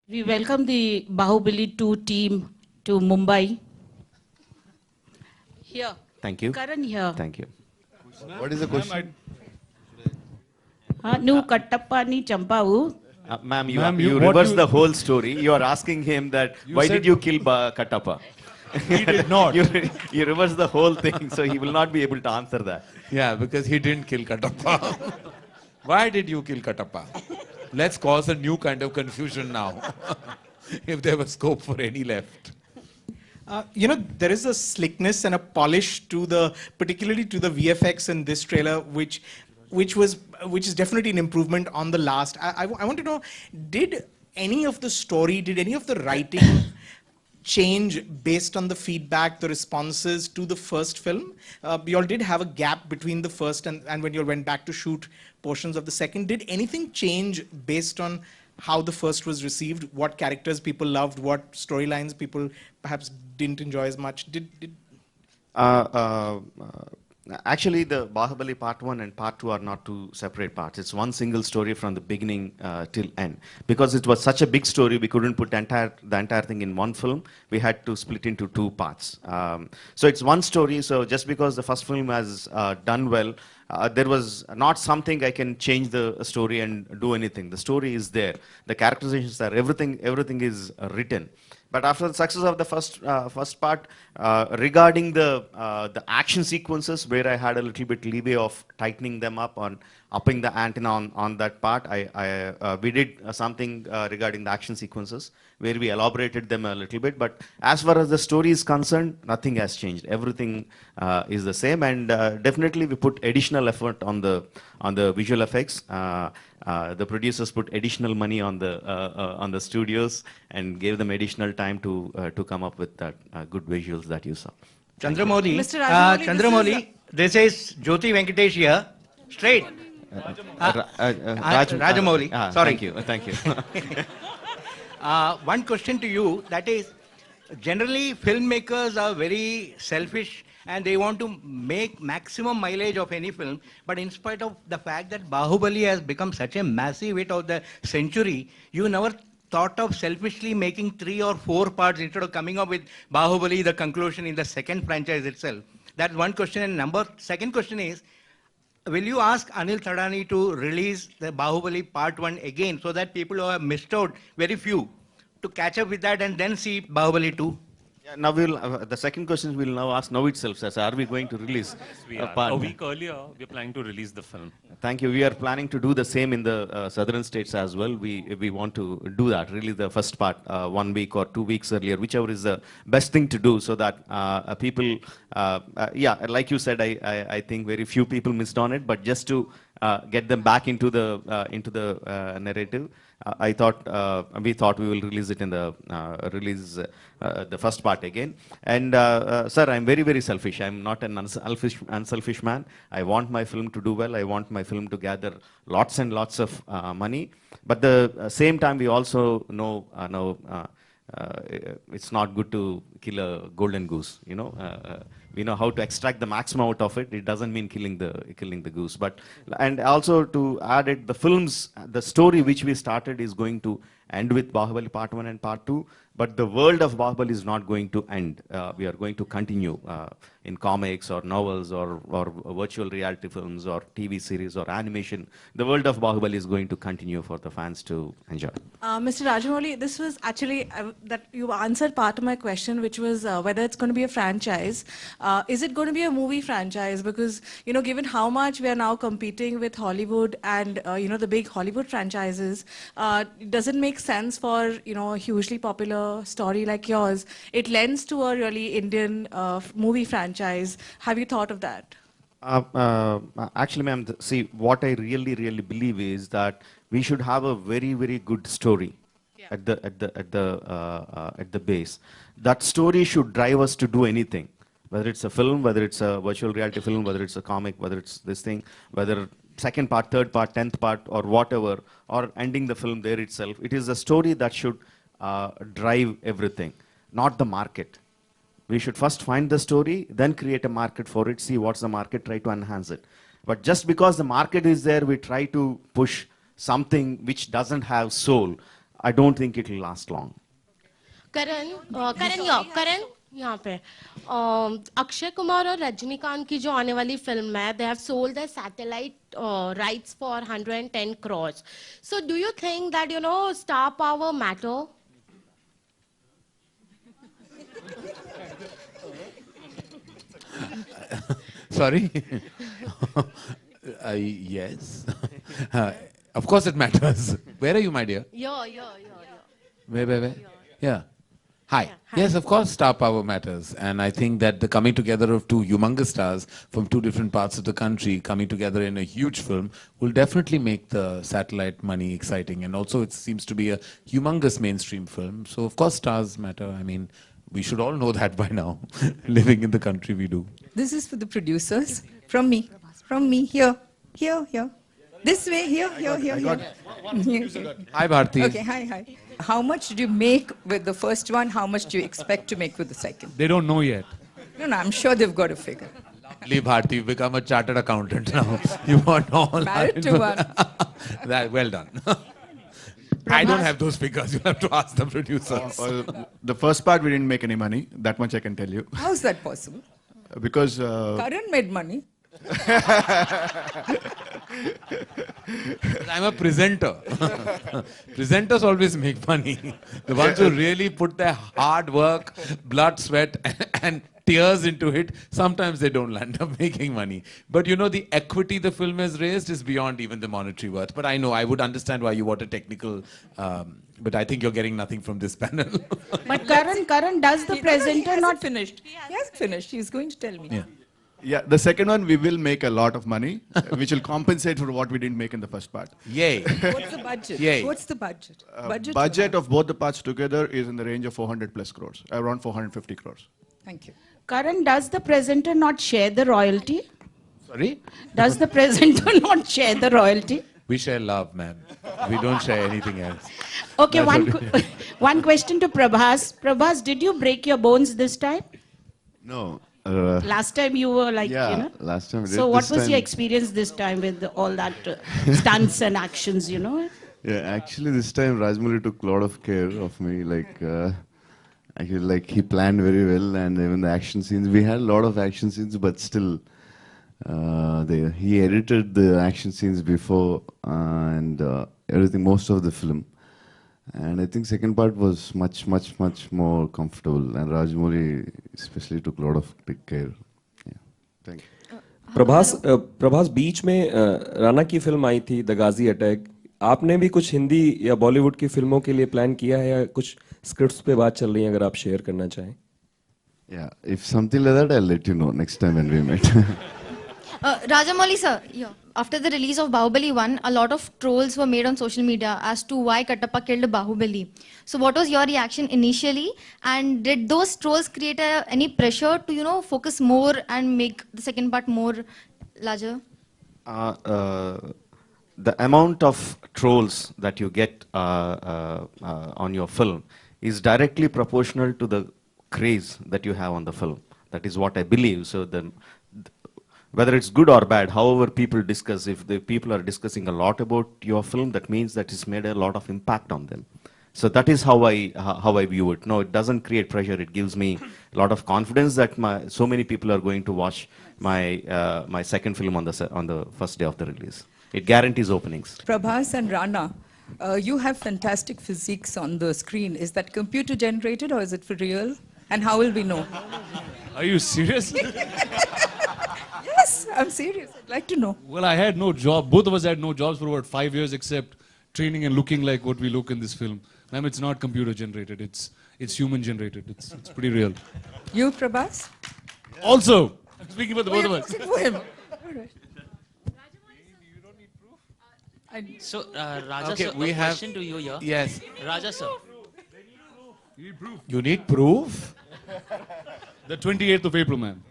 We welcome the Bahubali 2 team to Mumbai. Here. Thank you. Karan here. Thank you. What is the question? Nu Kattappa ni Champavu. Ma'am, Ma'am, you what reverse you- the whole story. You are asking him that why said- did you kill Kattappa? He did not. you reverse the whole thing, so he will not be able to answer that. Yeah, because he didn't kill Kattappa. Why did you kill Kattappa? Let's cause a new kind of confusion now. If there was scope for any left. There is a slickness and a polish to the, particularly to the VFX in this trailer, which is definitely an improvement on the last. I want to know, did any of the story, did any of the writing change based on the feedback, the responses to the first film? You all did have a gap between the first and when you all went back to shoot portions of the second. Did anything change based on how the first was received? What characters people loved? What storylines people perhaps didn't enjoy as much? Actually, the Bahubali Part 1 and Part 2 are not two separate parts. It's one single story from the beginning till end. Because it was such a big story, we couldn't put the entire thing in one film. We had to split into two parts. So it's one story. So just because the first film has done well, there was not something I can change the story and do anything. The story is there. The characterizations are everything is written. But after the success of the first part, regarding the action sequences, where I had a little bit leeway of tightening them up on upping the antenna on that part, we did something regarding the action sequences, where we elaborated them a little bit. But as far as the story is concerned, nothing has changed. Everything is the same, and definitely we put additional effort on the visual effects. The producers put additional money on the studios and gave them additional time to come up with that good visuals that you saw. Chandramouli, Mr. Rajamouli, Chandramouli, this is Jyoti Venkatesh here. Straight. Rajamouli, sorry. Thank you. One question to you, that is, generally filmmakers are very selfish and they want to make maximum mileage of any film, but in spite of the fact that Bahubali has become such a massive hit of the century, you never thought of selfishly making 3 or 4 parts instead of coming up with Bahubali, the conclusion in the second franchise itself. That's one question. And second question is, will you ask Anil Thadani to release the Bahubali Part 1 again so that people who have missed out, very few, to catch up with that and then see Bahubali 2? Yeah, now the second question we'll now ask now itself, sir. Are we going to release We a are. part? A week earlier, we're planning to release the film. Thank you. We are planning to do the same in the southern states as well. We want to do that, release the first part 1 week or 2 weeks earlier, whichever is the best thing to do, so that people, like you said, I think very few people missed on it, but just to get them back into the narrative. We thought we will release it in the first part again. And sir, I'm very, very selfish. I'm not an unselfish man. I want my film to do well. I want my film to gather lots and lots of money. But the same time, we also know it's not good to kill a golden goose. We know how to extract the maximum out of it. It doesn't mean killing the goose. And also to add it, the story which we started is going to end with Bahubali Part 1 and Part 2. But the world of Bahubali is not going to end. We are going to continue in comics or novels or virtual reality films or TV series or animation. The world of Bahubali is going to continue for the fans to enjoy. Mr. Rajamouli, this was actually that you answered part of my question, which was whether it's going to be a franchise. Is it going to be a movie franchise? Because, given how much we are now competing with Hollywood and, the big Hollywood franchises, does it make sense for, a hugely popular story like yours? It lends to a really Indian movie franchise. Have you thought of that? Actually, ma'am, see, what I really believe is that we should have a very, very good story at the base. That story should drive us to do anything, whether it's a film, whether it's a virtual reality film, whether it's a comic, whether it's this thing, whether second part, third part, 10th part, or whatever, or ending the film there itself. It is a story that should drive everything, not the market. We should first find the story, then create a market for it, see what's the market, try to enhance it. But just because the market is there, we try to push something which doesn't have soul. I don't think it will last long. Karan, यहाँ पे अक्षय कुमार और रजनीकांत की जो आने वाली film है, they have sold their satellite rights for 110 crores. So do you think that, you know, star power matter? Sorry? Yes. Of course it matters. Where are you, my dear? Yeah. Where? Yeah. Hi. Yes, of course star power matters. And I think that the coming together of two humongous stars from two different parts of the country coming together in a huge film will definitely make the satellite money exciting. And also it seems to be a humongous mainstream film. So of course stars matter. I mean, we should all know that by now, living in the country we do. This is for the producers. From me. Here. This way, here. Hi, Bharti. Okay, hi. How much did you make with the first one? How much do you expect to make with the second? They don't know yet. No, I'm sure they've got a figure. Lovely, Bharti. You've become a chartered accountant now. You want all Married to one. Well done. I don't have those figures. You have to ask the producers. The first part we didn't make any money. That much I can tell you. How's that possible? Because Karan made money. I'm a presenter. Presenters always make money. The ones who really put their hard work, blood, sweat, and tears into it, sometimes they don't land up making money. But you know, the equity the film has raised is beyond even the monetary worth. But I know, I would understand why you want a technical, but I think you're getting nothing from this panel. But Karan, does the presenter not finished? He hasn't finished. He's going to tell me. yeah, the second one we will make a lot of money, which will compensate for what we didn't make in the first part. Yay. What's the budget? Yay. What's the budget? Budget of both the parts together is in the range of 400 plus crores, around 450 crores. Thank you. Karan, does the presenter not share the royalty? Sorry? Does the presenter not share the royalty? We share love, ma'am. We don't share anything else. Okay, one question to Prabhas. Prabhas, did you break your bones this time? No. Last time you were like, yeah, you know. last time we did. So what This was time- your experience this time with all that stunts and actions, you know? Yeah, actually this time Rajamouli took a lot of care of me. Actually, like he planned very well, and even the action scenes. We had a lot of action scenes, but still, he edited the action scenes before and everything, most of the film. And I think second part was much more comfortable. And Rajamouli especially took a lot of big care. Yeah, thank you. Prabhas बीच में राणा की film आई थी the Ghazi attack. आपने भी कुछ हिंदी या बॉलीवुड की फिल्मों के लिए प्लान किया है या कुछ स्क्रिप्ट्स पे बात चल रही है, अगर आप शेयर करना चाहें? Yeah, if something like that, I'll let you know next time when we meet. Rajamouli sir, after the release of Bahubali 1, a lot of trolls were made on social media as to why Kattappa killed Bahubali. So what was your reaction initially, and did those trolls create any pressure to, you know, focus more and make the second part more larger? The amount of trolls that you get on your film is directly proportional to the craze that you have on the film. That is what I believe. So whether it's good or bad, however people discuss, if the people are discussing a lot about your film, that means that it's made a lot of impact on them. So that is how I view it. No, it doesn't create pressure. It gives me a lot of confidence that so many people are going to watch my second film on the first day of the release. It guarantees openings. Prabhas and Rana, you have fantastic physiques on the screen. Is that computer generated or is it for real? And how will we know? Are you serious? Yes, I'm serious. I'd like to know. Well, I had no job. Both of us had no jobs for about 5 years except training and looking like what we look in this film. Ma'am, it's not computer generated. It's human generated. It's pretty real. You, Prabhas? Also, I'm speaking for the both of us. For him. All right. So, Raja Okay, sir, we a have- question to you here. Yes. Raja sir. You need proof? The 28th of April, ma'am.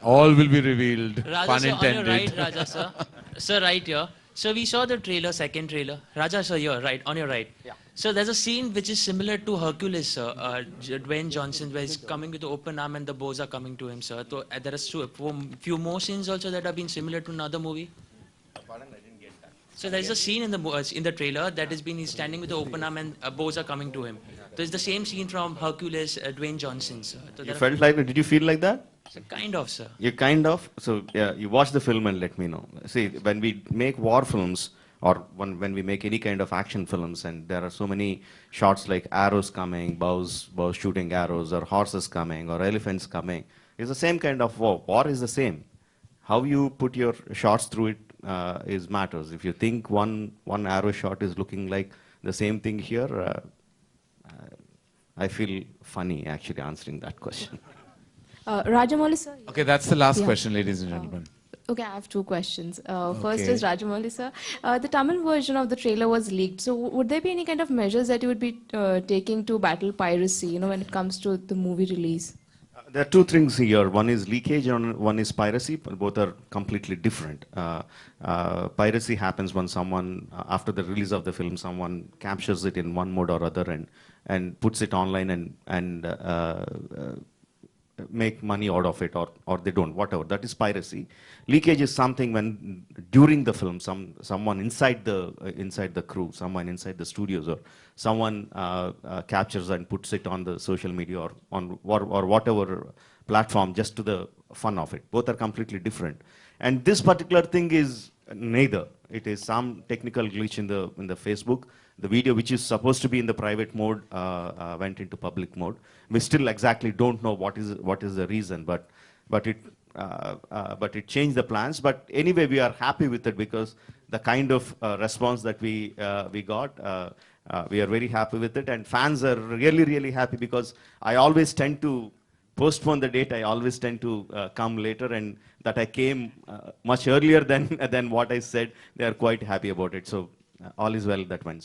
All will be revealed. Raja Pun sir, intended. on your right, Raja sir. Sir, right here. So we saw the trailer, second trailer. Raja sir, here, right, on your right. Yeah. So there's a scene which is similar to Hercules, sir. Dwayne Johnson, where he's coming with the open arm and the bows are coming to him, sir. So there are few more scenes also that have been similar to another movie. So there's a scene in the trailer that has been he's standing with the open arm and bows are coming to him. So it's the same scene from Hercules, Dwayne Johnson. Sir. So You felt like, did you feel like that? So kind of, sir. You kind of, so yeah, you watch the film and let me know. See, when we make war films, or when we make any kind of action films, and there are so many shots like arrows coming, bows shooting arrows, or horses coming, or elephants coming, it's the same kind of war. War is the same. How you put your shots through it is matters. If you think one arrow shot is looking like the same thing here, I feel funny actually answering that question. Rajamouli sir. Okay, that's the last question, ladies and gentlemen. Okay, I have two questions. First Okay. is Rajamouli sir. The Tamil version of the trailer was leaked. So would there be any kind of measures that you would be taking to battle piracy, you know, when it comes to the movie release? There are two things here. One is leakage and one is piracy. But both are completely different. Piracy happens when someone, after the release of the film, someone captures it in one mode or other and puts it online and make money out of it, or they don't, whatever. That is piracy. Leakage is something when during the film, someone inside the crew, someone inside the studios, or someone captures and puts it on the social media or on or whatever platform just to the fun of it. Both are completely different. And this particular thing is neither. It is some technical glitch in the Facebook. The video, which is supposed to be in the private mode, went into public mode. We still exactly don't know what is the reason, but it changed the plans. But anyway, we are happy with it because the kind of response that we got, we are very happy with it, and fans are really happy because I always tend to postpone the date. I always tend to come later, and that I came much earlier than what I said. They are quite happy about it. So all is well that went well.